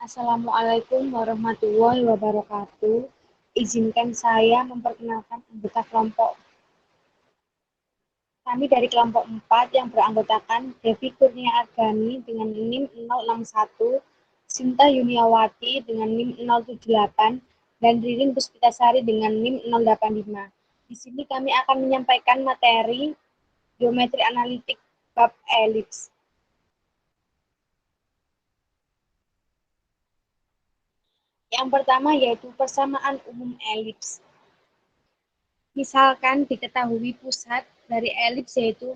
Assalamualaikum warahmatullahi wabarakatuh. Izinkan saya memperkenalkan anggota kelompok. Kami dari kelompok 4 yang beranggotakan Devi Kurnia Argani dengan NIM 061, Sinta Yuniawati dengan NIM 078, dan Ririn Puspitasari dengan NIM 085. Di sini kami akan menyampaikan materi geometri analitik bab elips. Yang pertama yaitu persamaan umum elips. Misalkan diketahui pusat dari elips yaitu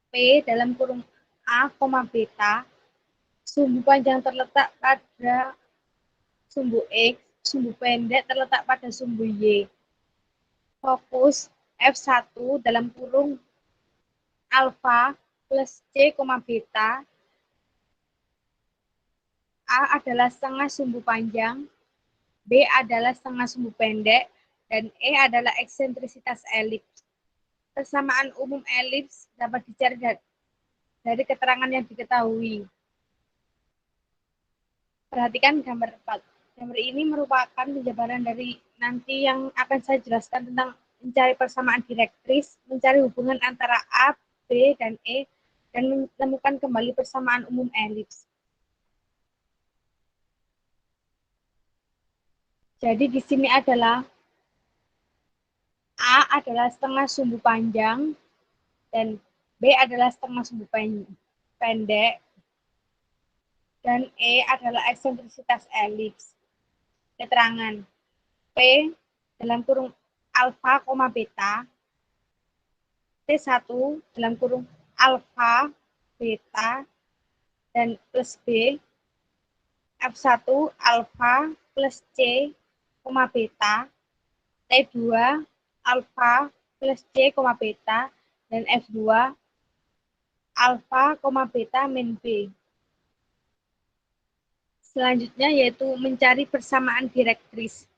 P dalam kurung A, beta, sumbu panjang terletak pada sumbu X, sumbu pendek terletak pada sumbu Y. Fokus F1 dalam kurung alfa plus C, beta, A adalah setengah sumbu panjang, B adalah setengah sumbu pendek, dan E adalah eksentrisitas elips. Persamaan umum elips dapat dicari dari keterangan yang diketahui. Perhatikan gambar 4. Gambar ini merupakan penjabaran dari nanti yang akan saya jelaskan tentang mencari persamaan direktris, mencari hubungan antara A, B, dan E, dan menemukan kembali persamaan umum elips. Jadi di sini adalah A adalah setengah sumbu panjang dan B adalah setengah sumbu pendek dan E adalah eksentrisitas elips. Keterangan P dalam kurung alfa, beta, T1 dalam kurung alfa, beta, dan plus B, F1 alfa plus C, beta, T2 alfa plus C, beta, dan F2 alfa, beta min B. Selanjutnya yaitu mencari persamaan direktris.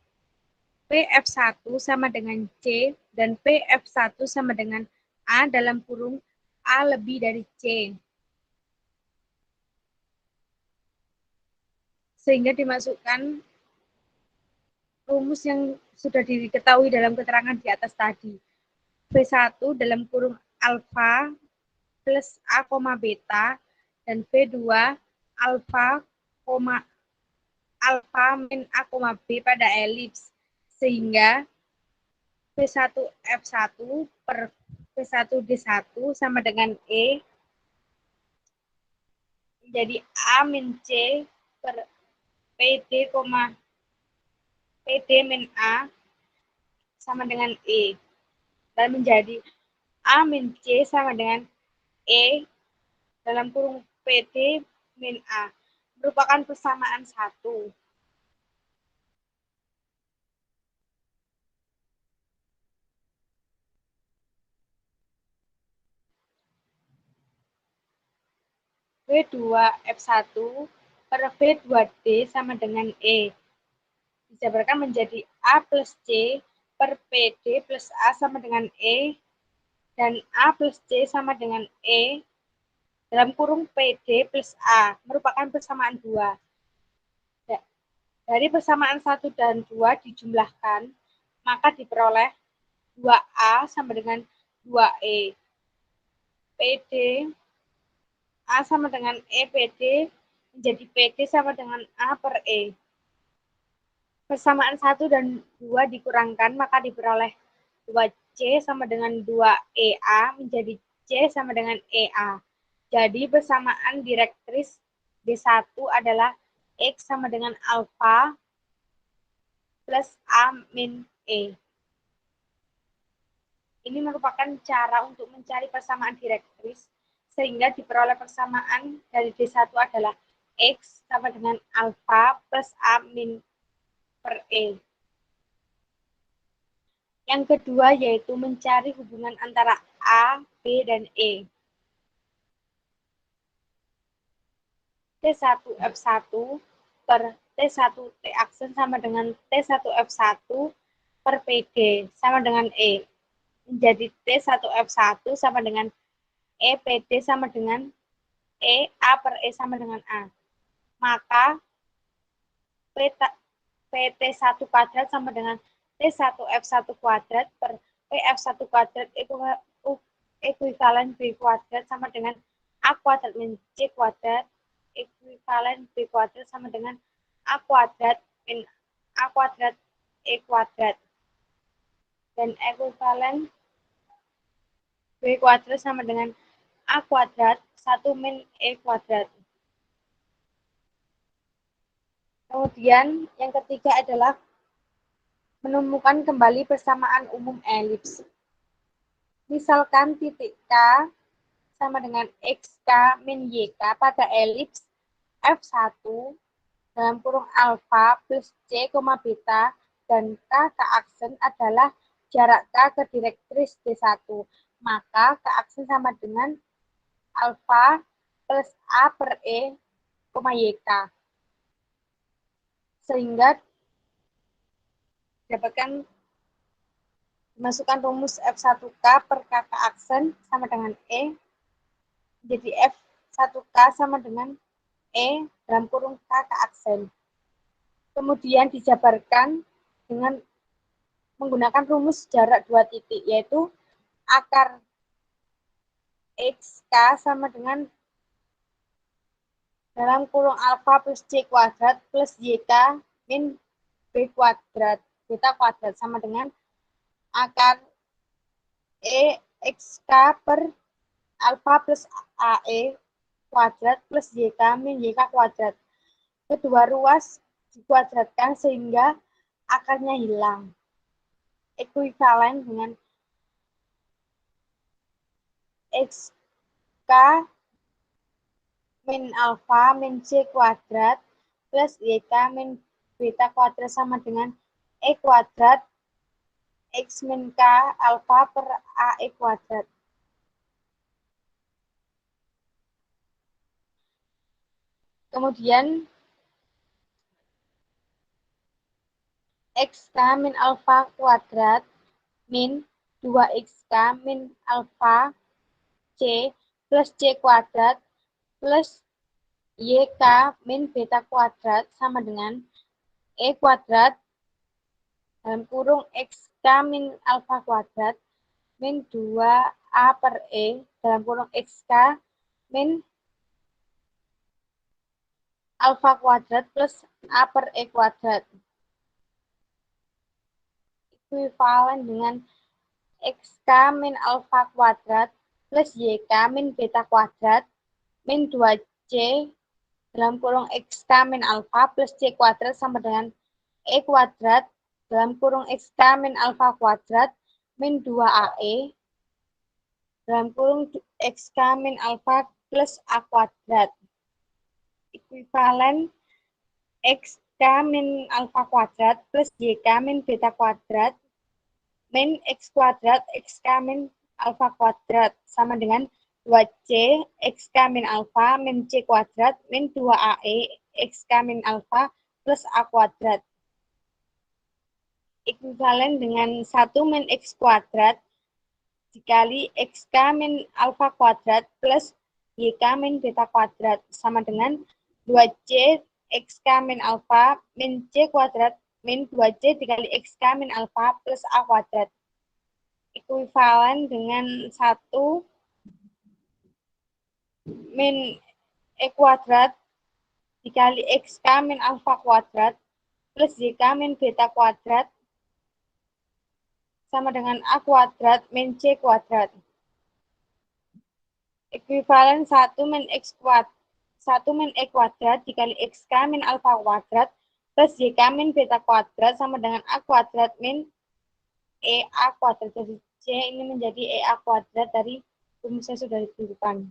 PF1 sama dengan C dan PF1 sama dengan A dalam kurung A lebih dari C. Sehingga dimasukkan rumus yang sudah diketahui dalam keterangan di atas tadi. B1 dalam kurung alfa plus A, beta, dan B2 alfa, alfa min A, B pada elips. Sehingga P1F1 per P1D1 sama dengan E menjadi A min C per PD, PD min A sama dengan E. Dan menjadi A min C sama dengan E dalam kurung PD min A. Merupakan persamaan 1. B2F1 per B2D sama dengan E. Dijabarkan menjadi A plus C per PD plus A sama dengan E, dan A plus C sama dengan E dalam kurung PD plus A. Merupakan persamaan 2. Dari persamaan 1 dan 2 dijumlahkan, maka diperoleh 2A sama dengan 2E. PD A sama dengan E PD menjadi PD sama dengan A per E. Persamaan 1 dan 2 dikurangkan, maka diperoleh 2C sama dengan 2EA menjadi C sama dengan EA. Jadi persamaan direktris D1 adalah X sama dengan alfa plus A min E. Ini merupakan cara untuk mencari persamaan direktris, sehingga diperoleh persamaan dari D1 adalah X sama dengan alfa plus A min per E. Yang kedua yaitu mencari hubungan antara A, B, dan E. T1F1 per T1T aksen sama dengan T1F1 per PD sama dengan E. Menjadi T1F1 sama dengan E PD sama dengan E, A per E sama dengan A. maka PT1 kuadrat sama dengan T1F1 kuadrat per PF1 kuadrat ekuivalen B kuadrat sama dengan A kuadrat min C kuadrat ekuivalen B kuadrat sama dengan A kuadrat min A kuadrat E kuadrat. Dan ekuivalen B kuadrat sama dengan A kuadrat 1 min E kuadrat. Kemudian yang ketiga adalah menemukan kembali persamaan umum elips. Misalkan titik K sama dengan XK min YK pada elips F1 dalam kurung alfa plus C, beta dan K ke aksen adalah jarak K ke direktris D1. Maka K aksen sama dengan alfa plus A per E, YK. Sehingga dapatkan dimasukkan rumus F1K per K ke aksen sama dengan E. Jadi F1K sama dengan E dalam kurung K ke aksen. Kemudian dijabarkan dengan menggunakan rumus jarak dua titik, yaitu akar XK sama dengan dalam kurung alfa plus C kuadrat plus YK min B kuadrat, beta kuadrat sama dengan akar XK per alfa plus AE kuadrat plus YK min YK kuadrat. Kedua ruas dikuadratkan sehingga akarnya hilang. Ekuivalen dengan XK min alfa min C kuadrat plus YK min beta kuadrat sama dengan E kuadrat X min K alfa per AE kuadrat. Kemudian XK min alfa kuadrat min 2XK min alfa C plus C kuadrat plus YK min beta kuadrat sama dengan E kuadrat dalam kurung XK min alfa kuadrat min 2A per E dalam kurung XK min alfa kuadrat plus A per E kuadrat. Ekuivalen dengan XK min alfa kuadrat plus YK min beta kuadrat min 2C dalam kurung XK min alfa plus C kuadrat sama dengan E kuadrat dalam kurung XK min alfa kuadrat min 2AE dalam kurung XK min alfa plus A kuadrat. Ekuivalen XK min alfa kuadrat plus YK min beta kuadrat min X kuadrat XK min alfa kuadrat sama dengan 2C XK min alfa min C kuadrat min 2AE XK min alfa plus A kuadrat. Ekuivalen dengan 1 min X kuadrat dikali XK min alfa kuadrat plus YK min beta kuadrat sama dengan 2C XK min alfa min C kuadrat min 2C dikali XK min alfa plus A kuadrat. Ekuivalen dengan 1 min E kuadrat dikali XK min alfa kuadrat plus YK min beta kuadrat sama dengan A kuadrat min C kuadrat. Ekuivalen 1 min X kuadrat 1 min E kuadrat dikali XK min alfa kuadrat plus YK min beta kuadrat sama dengan A kuadrat min EA kuadrat. Jadi C ini menjadi EA kuadrat dari rumus yang sudah ditentukan.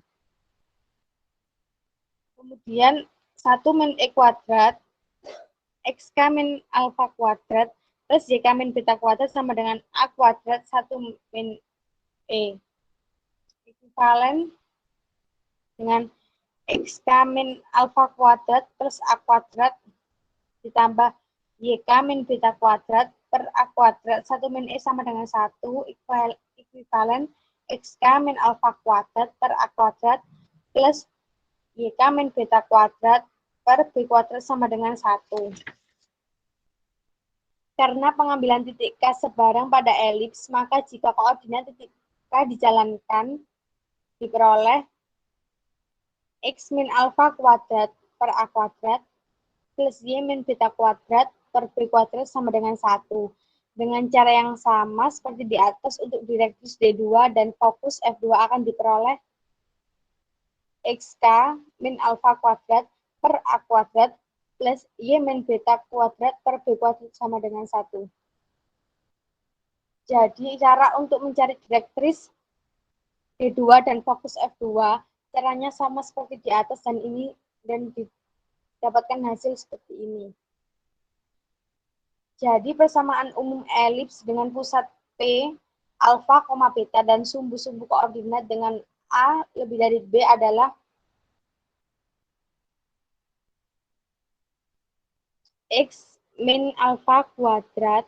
Kemudian 1 min E kuadrat XK min alfa kuadrat plus YK min beta kuadrat sama dengan A kuadrat 1 min E. Ekuivalen dengan XK min alfa kuadrat plus A kuadrat ditambah YK min beta kuadrat per A kuadrat 1 min E sama dengan 1 ekuivalen XK min alfa kuadrat per A kuadrat plus YK min beta kuadrat per B kuadrat sama dengan 1. Karena pengambilan titik K sebarang pada elips, maka jika koordinat titik K dijalankan, diperoleh X min alfa kuadrat per A kuadrat plus Y min beta kuadrat per B kuadrat sama dengan 1. Dengan cara yang sama seperti di atas untuk direktrus D2 dan fokus F2 akan diperoleh XK min alfa kuadrat per A kuadrat plus Y min beta kuadrat per B kuadrat sama dengan 1. Jadi cara untuk mencari direktris D2 dan fokus F2 caranya sama seperti di atas dan ini dan didapatkan hasil seperti ini. Jadi persamaan umum elips dengan pusat P, alfa, beta dan sumbu-sumbu koordinat dengan A lebih dari B adalah X min alfa kuadrat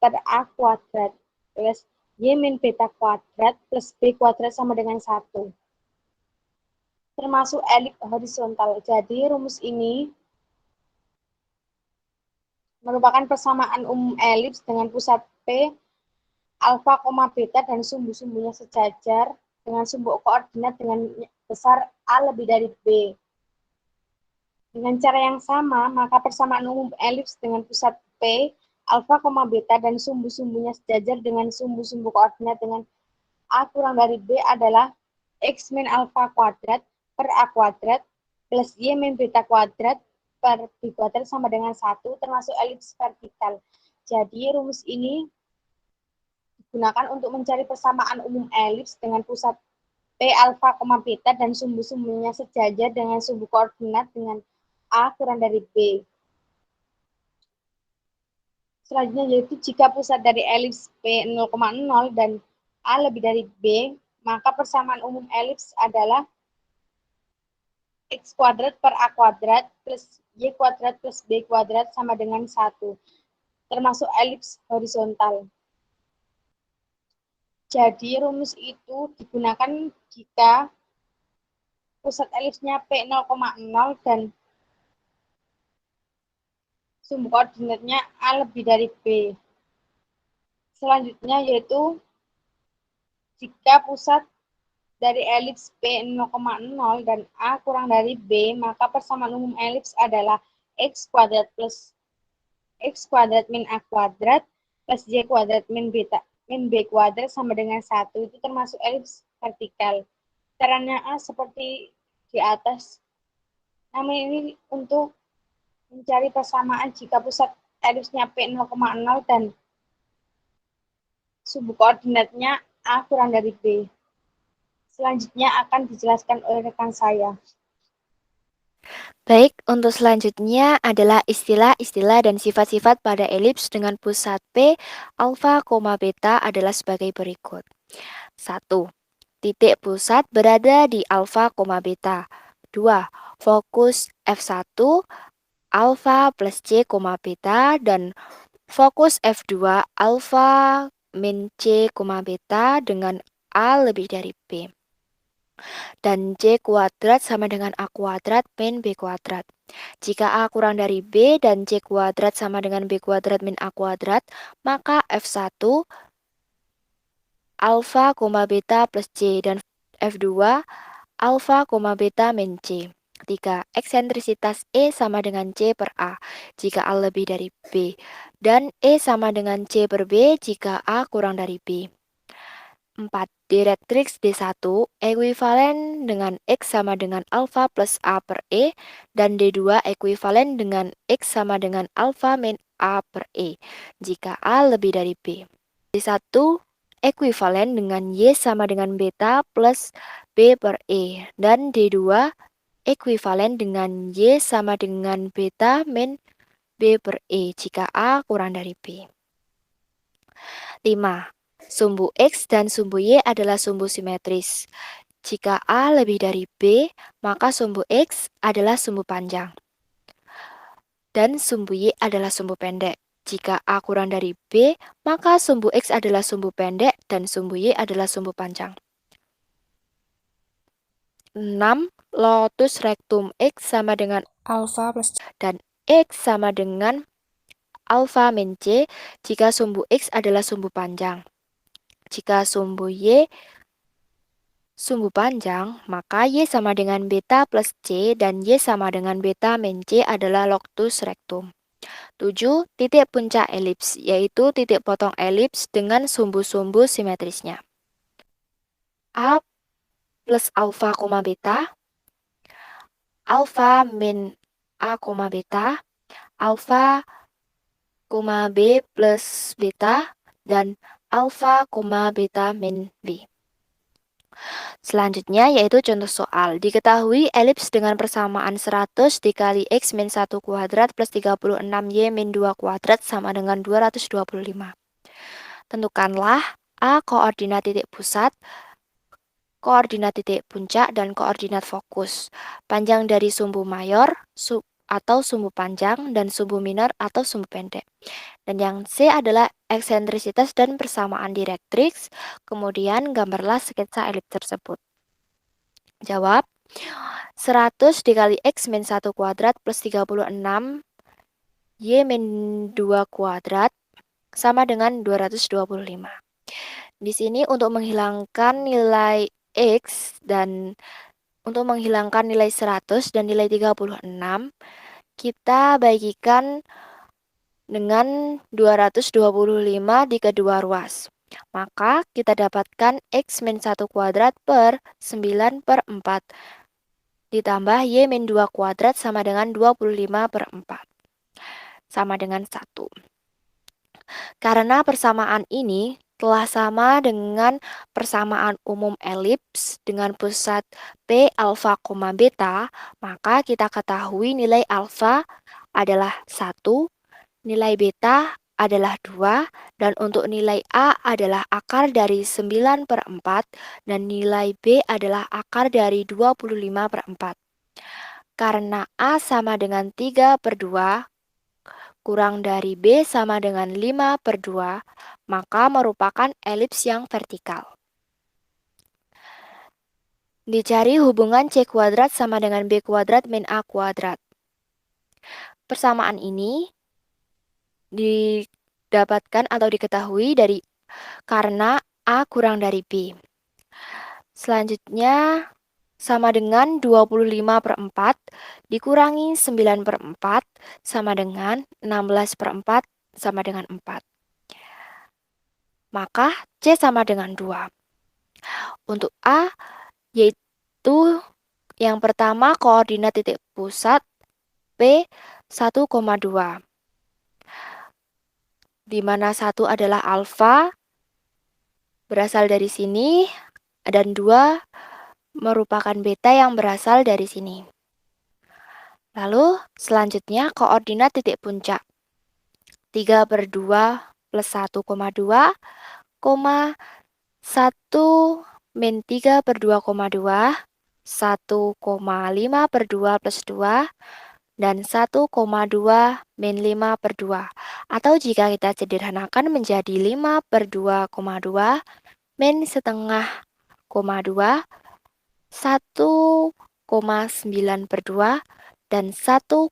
per A kuadrat plus Y min beta kuadrat plus B kuadrat sama dengan 1. Termasuk elips horizontal. Jadi rumus ini merupakan persamaan umum elips dengan pusat P, alfa, beta dan sumbu-sumbunya sejajar dengan sumbu koordinat dengan besar A lebih dari B. Dengan cara yang sama, maka persamaan umum elips dengan pusat P, alfa, beta dan sumbu-sumbunya sejajar dengan sumbu-sumbu koordinat dengan A kurang dari B adalah X min alfa kuadrat per A kuadrat plus Y min beta kuadrat per B kuadrat sama dengan 1 termasuk elips vertikal. Jadi rumus ini digunakan untuk mencari persamaan umum elips dengan pusat P alfa, beta dan sumbu-sumbunya sejajar dengan sumbu koordinat dengan A kurang dari B. Selanjutnya yaitu jika pusat dari elips P 0,0 dan A lebih dari B, maka persamaan umum elips adalah X kuadrat per A kuadrat plus Y kuadrat plus B kuadrat sama dengan 1, termasuk elips horizontal. Jadi rumus itu digunakan jika pusat elipsnya P 0,0 dan sumbu koordinatnya A lebih dari B. Selanjutnya yaitu jika pusat dari elips P 0,0 dan A kurang dari B, maka persamaan umum elips adalah X kuadrat plus X kuadrat min A kuadrat plus Y kuadrat min beta min B kuadrat sama dengan 1. Itu termasuk elips vertikal. Caranya A seperti di atas. Namun ini untuk mencari persamaan jika pusat elipsnya P 0,0 dan sumbu koordinatnya A kurang dari B. Selanjutnya akan dijelaskan oleh rekan saya. Baik, untuk selanjutnya adalah istilah-istilah dan sifat-sifat pada elips dengan pusat P, alfa, beta adalah sebagai berikut. 1. Titik pusat berada di alfa, beta. 2. Fokus F1, alfa plus C, beta dan fokus F2, alfa min C, beta dengan A lebih dari B. Dan C kuadrat sama dengan A kuadrat min B kuadrat. Jika A kurang dari B dan C kuadrat sama dengan B kuadrat min A kuadrat, maka F1 alfa, beta plus C dan F2 alfa, beta min C. 3. Eksentrisitas E sama dengan C per A jika A lebih dari B dan E sama dengan C per B jika A kurang dari B. 4. Direktrix D1 ekuivalen dengan X sama dengan alfa plus A per E dan D2 ekuivalen dengan X sama dengan alfa min A per E jika A lebih dari B. D1 ekuivalen dengan Y sama dengan beta plus B per E dan D2 ekuivalen dengan Y sama dengan beta min B per E jika A kurang dari B. 5. Sumbu X dan sumbu Y adalah sumbu simetris. Jika A lebih dari B, maka sumbu X adalah sumbu panjang. Dan sumbu Y adalah sumbu pendek. Jika A kurang dari B, maka sumbu X adalah sumbu pendek dan sumbu Y adalah sumbu panjang. 6 lotus rectum X sama dengan alfa plus C. Dan X sama dengan alfa min C jika sumbu X adalah sumbu panjang. Jika sumbu Y sumbu panjang, maka Y sama dengan beta plus C dan Y sama dengan beta min C adalah lotus rectum. 7. Titik puncak elips, yaitu titik potong elips dengan sumbu-sumbu simetrisnya. A plus alfa, beta, alfa min A, beta, alfa, B plus beta, dan alfa, beta min B. Selanjutnya yaitu contoh soal. Diketahui elips dengan persamaan 100 dikali X min 1 kuadrat plus 36 Y min 2 kuadrat sama dengan 225. Tentukanlah A koordinat titik pusat, koordinat titik puncak, dan koordinat fokus. Panjang dari sumbu mayor atau sumbu panjang dan sumbu minor atau sumbu pendek. Dan yang C adalah eksentrisitas dan persamaan direktrix. Kemudian gambarlah sketsa elips tersebut. Jawab, 100 dikali X min 1 kuadrat plus 36 Y min 2 kuadrat sama dengan 225. Di sini untuk menghilangkan nilai X dan untuk menghilangkan nilai 100 dan nilai 36, kita bagikan dengan 225 di kedua ruas. Maka kita dapatkan X min 1 kuadrat per 9 per 4 ditambah Y min 2 kuadrat sama dengan 25 per 4 sama dengan 1. Karena persamaan ini telah sama dengan persamaan umum elips dengan pusat P alfa, beta, maka kita ketahui nilai alfa adalah 1, nilai beta adalah 2, dan untuk nilai A adalah akar dari 9 per 4, dan nilai B adalah akar dari 25 per 4. Karena A sama dengan 3 per 2, kurang dari B sama dengan 5 per 2, maka merupakan elips yang vertikal. Dicari hubungan C kuadrat sama dengan B kuadrat min A kuadrat. Persamaan ini didapatkan atau diketahui dari karena A kurang dari B. Selanjutnya sama dengan 25 per 4 dikurangi 9 per 4 sama dengan 16 per 4 sama dengan 4. Maka C sama dengan 2. Untuk A yaitu yang pertama koordinat titik pusat P 1,2. Di mana 1 adalah alfa berasal dari sini dan 2 merupakan beta yang berasal dari sini. Lalu selanjutnya koordinat titik puncak 3 per 2 plus 1,2, 1 min 3 per 2,2, 1,5 per 2 plus 2, dan 1,2 min 5 per 2. Atau jika kita sederhanakan menjadi 5 per 2,2 min setengah, 2, 1,9 per 2, dan 1,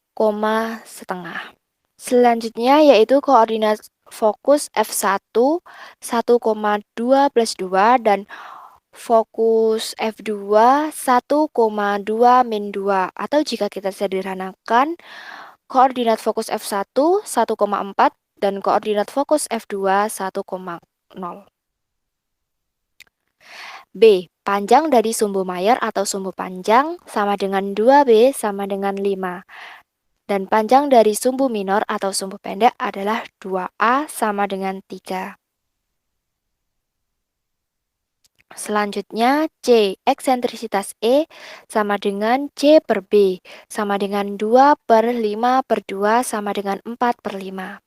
setengah. Selanjutnya yaitu koordinat fokus F1, 1,2 plus 2, dan fokus F2, 1,2 min 2. Atau jika kita sederhanakan, koordinat fokus F1, 1,4, dan koordinat fokus F2, 1,0. B. Panjang dari sumbu mayor atau sumbu panjang sama dengan 2B sama dengan 5. Dan panjang dari sumbu minor atau sumbu pendek adalah 2A sama dengan 3. Selanjutnya C. Eksentrisitas E sama dengan C per B sama dengan 2 per 5 per 2 sama dengan 4 per 5.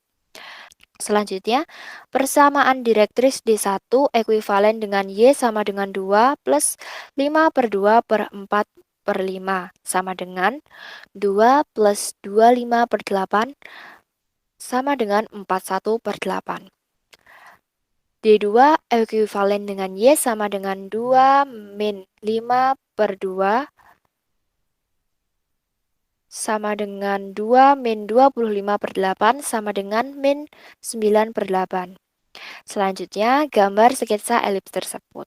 Selanjutnya, persamaan direktris D1 ekuivalen dengan Y sama dengan 2 plus 5 per 2 per 4 per 5 sama dengan 2 plus 25 per 8 sama dengan 41 per 8. D2 ekuivalen dengan Y sama dengan 2 min 5 per 2 sama dengan 2 min 25/8 sama dengan min 9/8. Selanjutnya, gambar sketsa elips tersebut.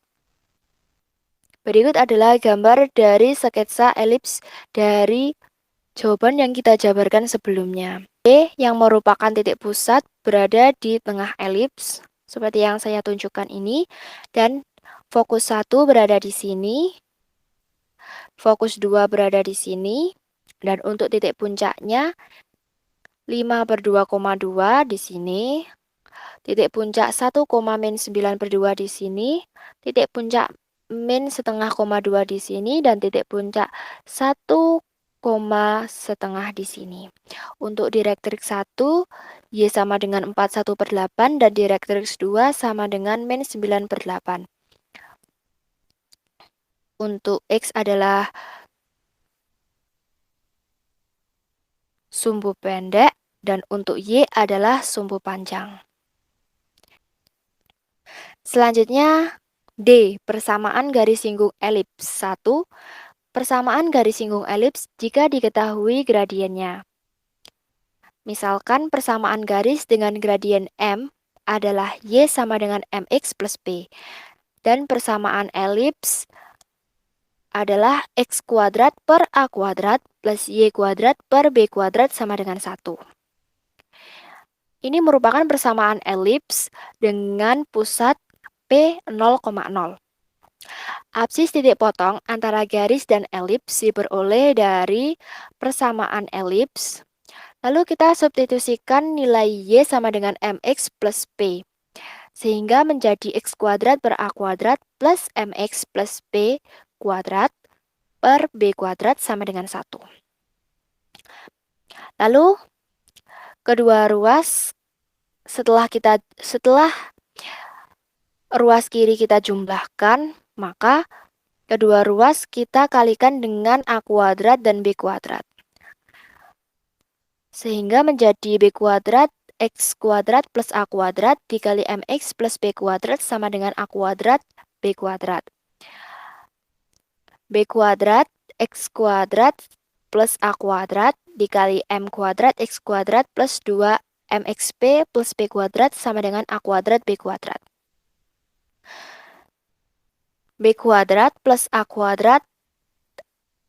Berikut adalah gambar dari sketsa elips dari jawaban yang kita jabarkan sebelumnya. E yang merupakan titik pusat berada di tengah elips, seperti yang saya tunjukkan ini, dan fokus 1 berada di sini, fokus 2 berada di sini, dan untuk titik puncaknya 5/2,2 di sini, titik puncak 1,-9/2 di sini, titik puncak min setengah koma 2 di sini, dan titik puncak 1, setengah di sini. Untuk direktrix 1, Y sama dengan 41/8 dan direktrix 2 sama dengan min 9/8. Untuk X adalah sumbu pendek dan untuk Y adalah sumbu panjang. Selanjutnya D. Persamaan garis singgung elips 1. Persamaan garis singgung elips jika diketahui gradiennya. Misalkan persamaan garis dengan gradien M adalah Y sama dengan MX plus P. Dan persamaan elips adalah X kuadrat per A kuadrat plus Y kuadrat per B kuadrat sama dengan 1. Ini merupakan persamaan elips dengan pusat P0,0. Absis titik potong antara garis dan elips diperoleh dari persamaan elips. Lalu kita substitusikan nilai Y sama dengan MX plus P. Sehingga menjadi X kuadrat per A kuadrat plus MX plus P kuadrat per B kuadrat sama dengan 1. Lalu kedua ruas setelah ruas kiri kita jumlahkan, maka kedua ruas kita kalikan dengan A kuadrat dan B kuadrat. Sehingga menjadi B kuadrat X kuadrat plus A kuadrat dikali MX plus B kuadrat sama dengan A kuadrat B kuadrat. B kuadrat X kuadrat plus A kuadrat dikali M kuadrat X kuadrat plus 2 MXP plus B kuadrat sama dengan A kuadrat B kuadrat. B kuadrat plus A kuadrat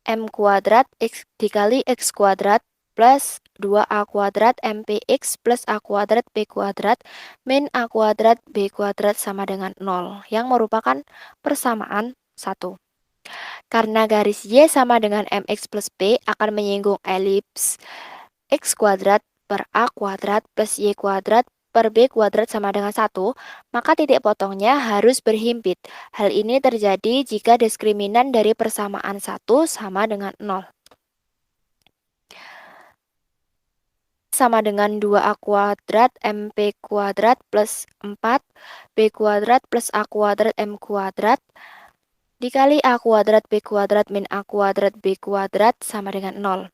M kuadrat X dikali X kuadrat plus 2A kuadrat MPX plus A kuadrat B kuadrat min A kuadrat B kuadrat sama dengan 0, yang merupakan persamaan 1. Karena garis Y sama dengan MX plus B akan menyinggung elips X kuadrat per A kuadrat plus Y kuadrat per B kuadrat sama dengan 1, maka titik potongnya harus berhimpit. Hal ini terjadi jika diskriminan dari persamaan 1 sama dengan 0. Sama dengan 2A kuadrat MP kuadrat plus 4 B kuadrat plus A kuadrat M kuadrat dikali A kuadrat B kuadrat min A kuadrat B kuadrat sama dengan 0.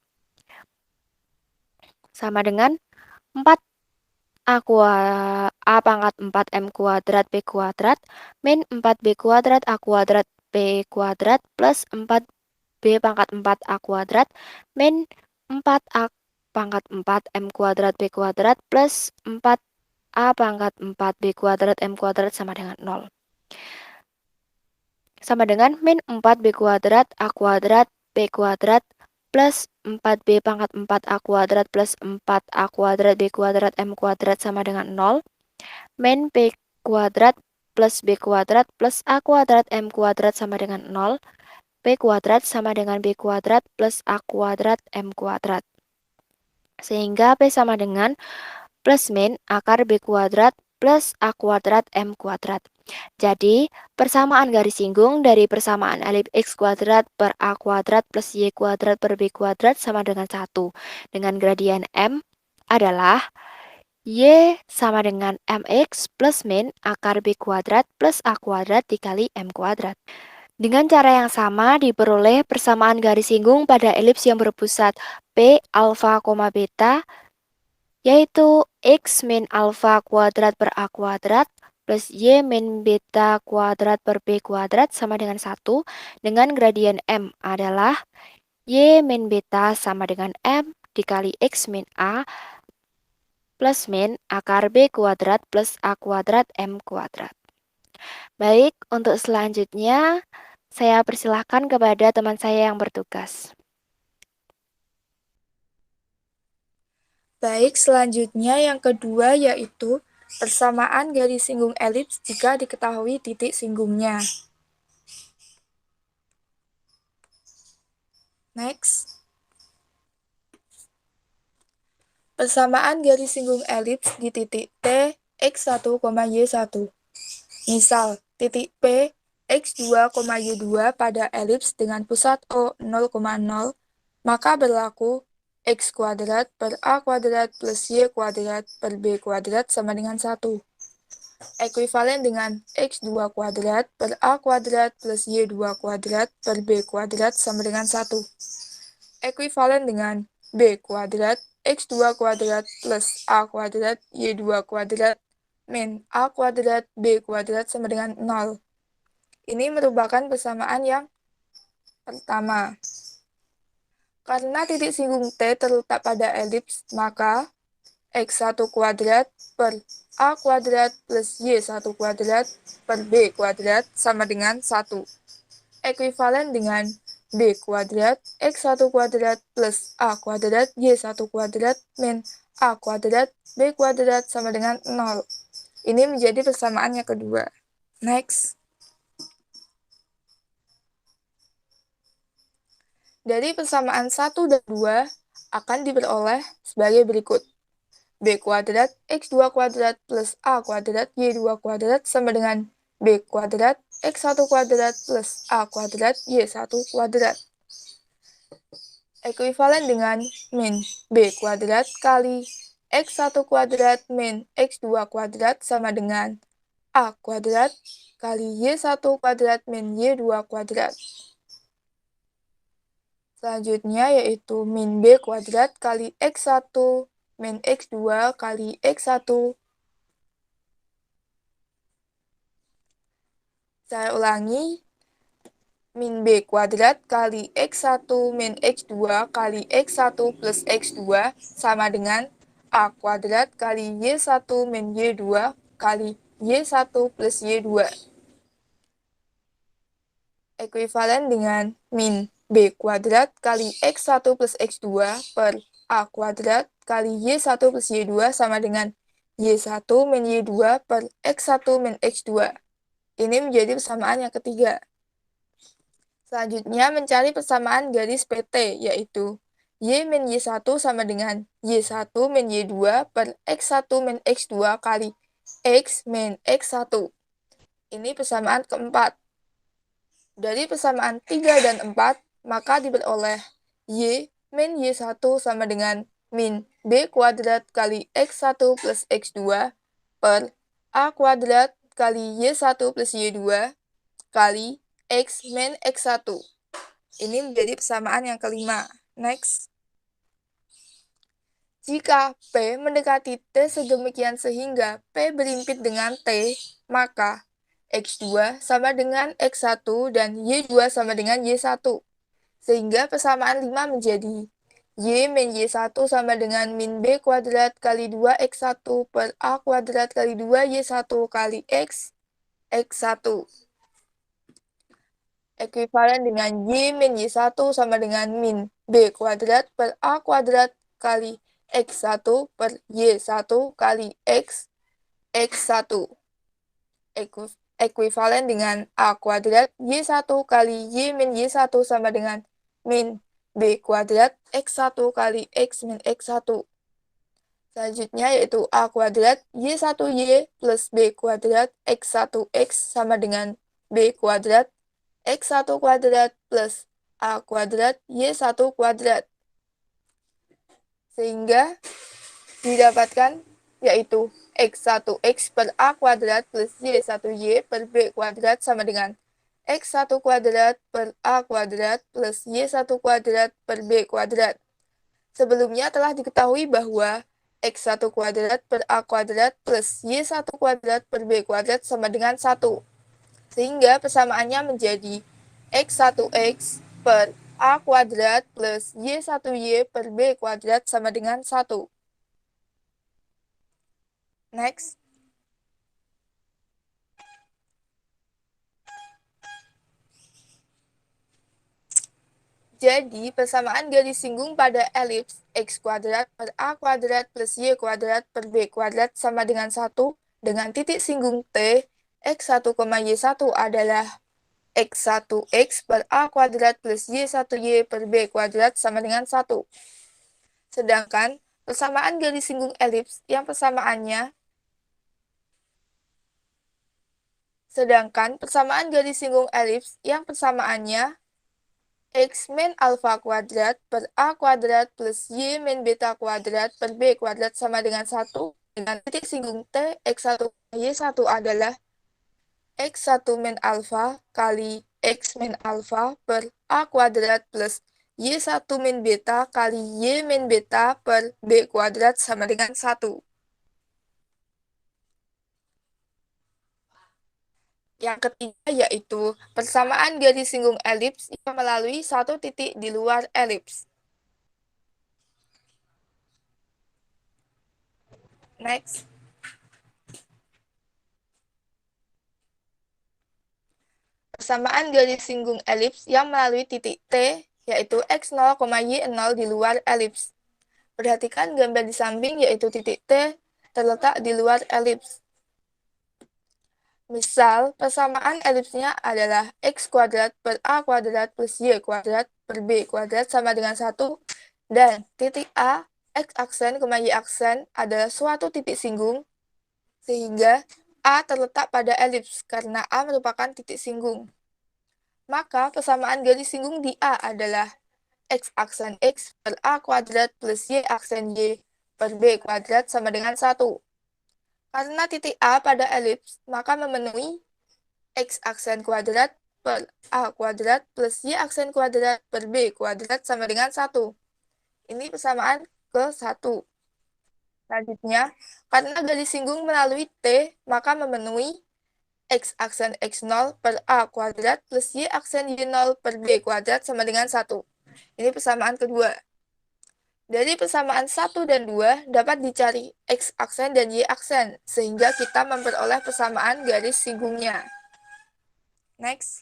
Sama dengan 4 A pangkat 4 M kuadrat B kuadrat min 4B kuadrat A kuadrat B kuadrat plus 4B pangkat 4 A kuadrat min 4A pangkat 4 M kuadrat B kuadrat plus 4A pangkat 4B kuadrat M kuadrat sama dengan 0. Sama dengan min 4B kuadrat A kuadrat B kuadrat plus 4B pangkat 4A kuadrat plus 4A kuadrat B kuadrat M kuadrat sama dengan 0. Min B kuadrat plus B kuadrat plus A kuadrat M kuadrat sama dengan 0. B kuadrat sama dengan B kuadrat plus A kuadrat M kuadrat. Sehingga P sama dengan plus min akar B kuadrat plus A kuadrat M kuadrat. Jadi, persamaan garis singgung dari persamaan elips X kuadrat per A kuadrat plus Y kuadrat per B kuadrat sama dengan 1. Dengan gradien M adalah Y sama dengan MX plus min akar B kuadrat plus A kuadrat dikali M kuadrat. Dengan cara yang sama diperoleh persamaan garis singgung pada elips yang berpusat P alfa, beta, yaitu X min alfa kuadrat per A kuadrat plus Y min beta kuadrat per B kuadrat sama dengan 1, dengan gradien M adalah Y min beta sama dengan M dikali X min A plus min akar B kuadrat plus A kuadrat M kuadrat. Baik, untuk selanjutnya saya persilahkan kepada teman saya yang bertugas. Baik, selanjutnya yang kedua yaitu persamaan garis singgung elips jika diketahui titik singgungnya. Next. Persamaan garis singgung elips di titik T, X1, Y1. Misal, titik P, X2, Y2 pada elips dengan pusat O 0,0, maka berlaku X kuadrat per A kuadrat plus Y kuadrat per B kuadrat sama dengan 1. Ekuivalen dengan X2 kuadrat per A kuadrat plus Y2 kuadrat per B kuadrat sama dengan 1. Ekuivalen dengan B kuadrat X2 kuadrat plus A kuadrat Y2 kuadrat min A kuadrat B kuadrat sama dengan 0. Ini merupakan persamaan yang pertama. Karena titik singgung T terletak pada elips, maka X1 kuadrat per A kuadrat plus Y1 kuadrat per B kuadrat sama dengan 1. Ekuivalen dengan B kuadrat X1 kuadrat plus A kuadrat Y1 kuadrat min A kuadrat B kuadrat sama dengan 0. Ini menjadi persamaan yang kedua. Next. Dari persamaan 1 dan 2 akan diperoleh sebagai berikut. B kuadrat X2 kuadrat plus A kuadrat Y2 kuadrat sama dengan B kuadrat X1 kuadrat plus A kuadrat Y1 kuadrat. Ekuivalen dengan min B kuadrat kali X1 kuadrat min X2 kuadrat sama dengan A kuadrat kali Y1 kuadrat min Y2 kuadrat. Selanjutnya yaitu min B kuadrat kali X1 min X2 kali X1. Saya ulangi, min B kuadrat kali X1 min X2 kali X1 plus X2 sama dengan A kuadrat kali Y1 min Y2 kali Y1 plus Y2. Ekuivalen dengan min B kuadrat kali X1 plus X2 per A kuadrat kali Y1 plus Y2 sama dengan Y1 min Y2 per X1 min X2. Ini menjadi persamaan yang ketiga. Selanjutnya mencari persamaan garis PT, yaitu Y min Y1 sama dengan Y1 min Y2 per X1 min X2 kali X min X1. Ini persamaan keempat. Dari persamaan 3 dan 4, maka diperoleh Y min Y1 sama dengan min B kuadrat kali X1 plus X2 per A kuadrat kali Y1 plus Y2 kali X min X1. Ini menjadi persamaan yang kelima. Next. Jika P mendekati T sedemikian sehingga P berimpit dengan T, maka X2 sama dengan X1 dan Y2 sama dengan Y1. Sehingga persamaan 5 menjadi Y min Y1 sama dengan min B kuadrat kali 2X1 per A kuadrat kali 2Y1 kali X, X1. Ekuivalen dengan Y min Y1 sama dengan min B kuadrat per A kuadrat kali X1 per Y1 kali X, X1. Ekuivalen dengan A kuadrat Y1 kali Y min Y1 sama dengan min B kuadrat X1 kali X min X1. Selanjutnya yaitu A kuadrat Y1Y plus B kuadrat X1X sama dengan B kuadrat X1 kuadrat plus A kuadrat Y1 kuadrat. Sehingga didapatkan yaitu X1X per A kuadrat plus Y1Y per B kuadrat sama dengan X1 kuadrat per A kuadrat plus Y1 kuadrat per B kuadrat. Sebelumnya telah diketahui bahwa X1 kuadrat per A kuadrat plus Y1 kuadrat per B kuadrat sama dengan 1. Sehingga persamaannya menjadi X1X per A kuadrat plus Y1Y per B kuadrat sama dengan 1. Next. Jadi, persamaan garis singgung pada elips X kuadrat per A kuadrat plus Y kuadrat per B kuadrat sama dengan 1 dengan titik singgung T X1, Y1 adalah X1X per A kuadrat plus Y1Y per B kuadrat sama dengan 1. Sedangkan persamaan garis singgung elips yang persamaannya X min alfa kuadrat per A kuadrat plus Y min beta kuadrat per B kuadrat sama dengan 1 dengan titik singgung T X1 Y1 adalah X1 min alfa kali X min alfa per A kuadrat plus Y1 min beta kali Y min beta per B kuadrat sama dengan 1. Yang ketiga yaitu persamaan garis singgung elips yang melalui satu titik di luar elips. Next. Persamaan garis singgung elips yang melalui titik T yaitu X0, Y0 di luar elips. Perhatikan gambar di samping yaitu titik T terletak di luar elips. Misal, persamaan elipsnya adalah X kuadrat per A kuadrat plus Y kuadrat per B kuadrat sama dengan 1, dan titik A, X aksen, Y aksen adalah suatu titik singgung, sehingga A terletak pada elips karena A merupakan titik singgung. Maka persamaan garis singgung di A adalah X aksen X per A kuadrat plus Y aksen Y per B kuadrat sama dengan 1. Karena titik A pada elips, maka memenuhi X aksen kuadrat per A kuadrat plus Y aksen kuadrat per B kuadrat sama dengan 1. Ini persamaan ke-1. Selanjutnya, karena garis singgung melalui T, maka memenuhi X aksen X0 per A kuadrat plus Y aksen Y0 per B kuadrat sama dengan 1. Ini persamaan kedua. Dari persamaan 1 dan 2 dapat dicari X aksen dan Y aksen, sehingga kita memperoleh persamaan garis singgungnya. Next.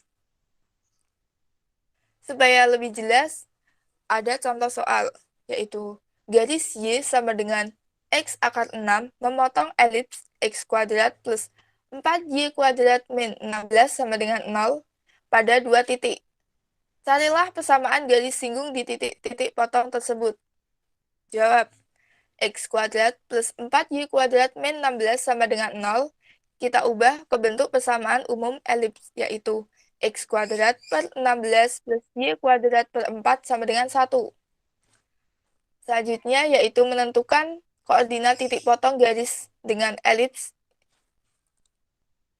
Supaya lebih jelas, ada contoh soal, yaitu garis Y sama dengan X akar 6 memotong elips X kuadrat plus 4Y kuadrat min 16 sama dengan 0 pada 2 titik. Carilah persamaan garis singgung di titik-titik potong tersebut. Jawab, X kuadrat plus 4Y kuadrat min 16 sama dengan 0, kita ubah ke bentuk persamaan umum elips, yaitu X kuadrat per 16 plus Y kuadrat per 4 sama dengan 1. Selanjutnya yaitu menentukan koordinat titik potong garis dengan elips,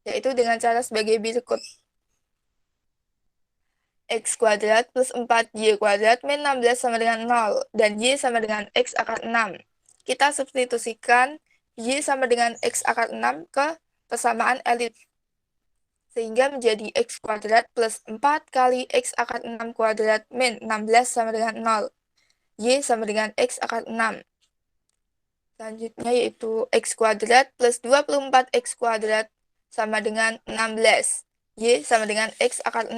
yaitu dengan cara sebagai berikut. X kuadrat plus 4Y kuadrat min 16 sama dengan 0, dan Y sama dengan X akar 6. Kita substitusikan Y sama dengan X akar 6 ke persamaan elips, sehingga menjadi X kuadrat plus 4 kali X akar 6 kuadrat min 16 sama dengan 0. Y sama dengan X akar 6. Selanjutnya yaitu X kuadrat plus 24X kuadrat sama dengan 16. Y sama dengan X akar 6.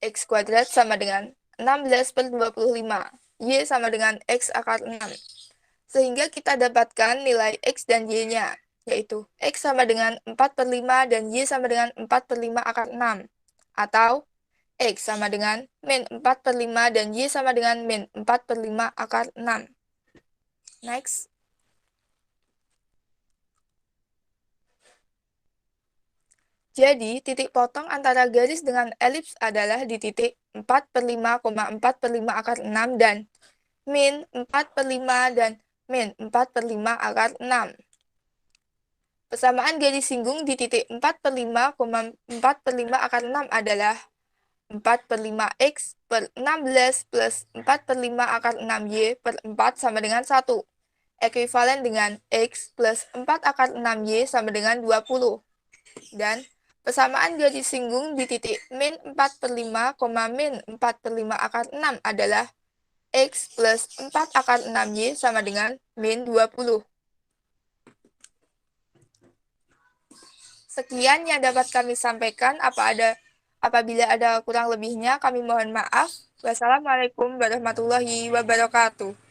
X kuadrat sama dengan 16 per 25. Y sama dengan X akar 6. Sehingga kita dapatkan nilai X dan Y-nya, yaitu X sama dengan 4 per 5 dan Y sama dengan 4 per 5 akar 6. Atau X sama dengan min 4 per 5 dan Y sama dengan min 4 per 5 akar 6. Next. Jadi, titik potong antara garis dengan elips adalah di titik 4 per 5, 4 per 5 akar 6 dan min 4 per 5 dan min 4 per 5 akar 6. Persamaan garis singgung di titik 4 per 5, 4 per 5 akar 6 adalah 4 per 5X per 16 plus 4 per 5 akar 6Y per 4 sama dengan 1. Ekuivalen dengan X plus 4 akar 6Y sama dengan 20. Dan Persamaan garis singgung di titik min 4/5, min 4/5 akar 6 adalah X plus 4 akar 6Y sama dengan min 20. Sekian yang dapat kami sampaikan. Apabila ada kurang lebihnya, kami mohon maaf. Wassalamualaikum warahmatullahi wabarakatuh.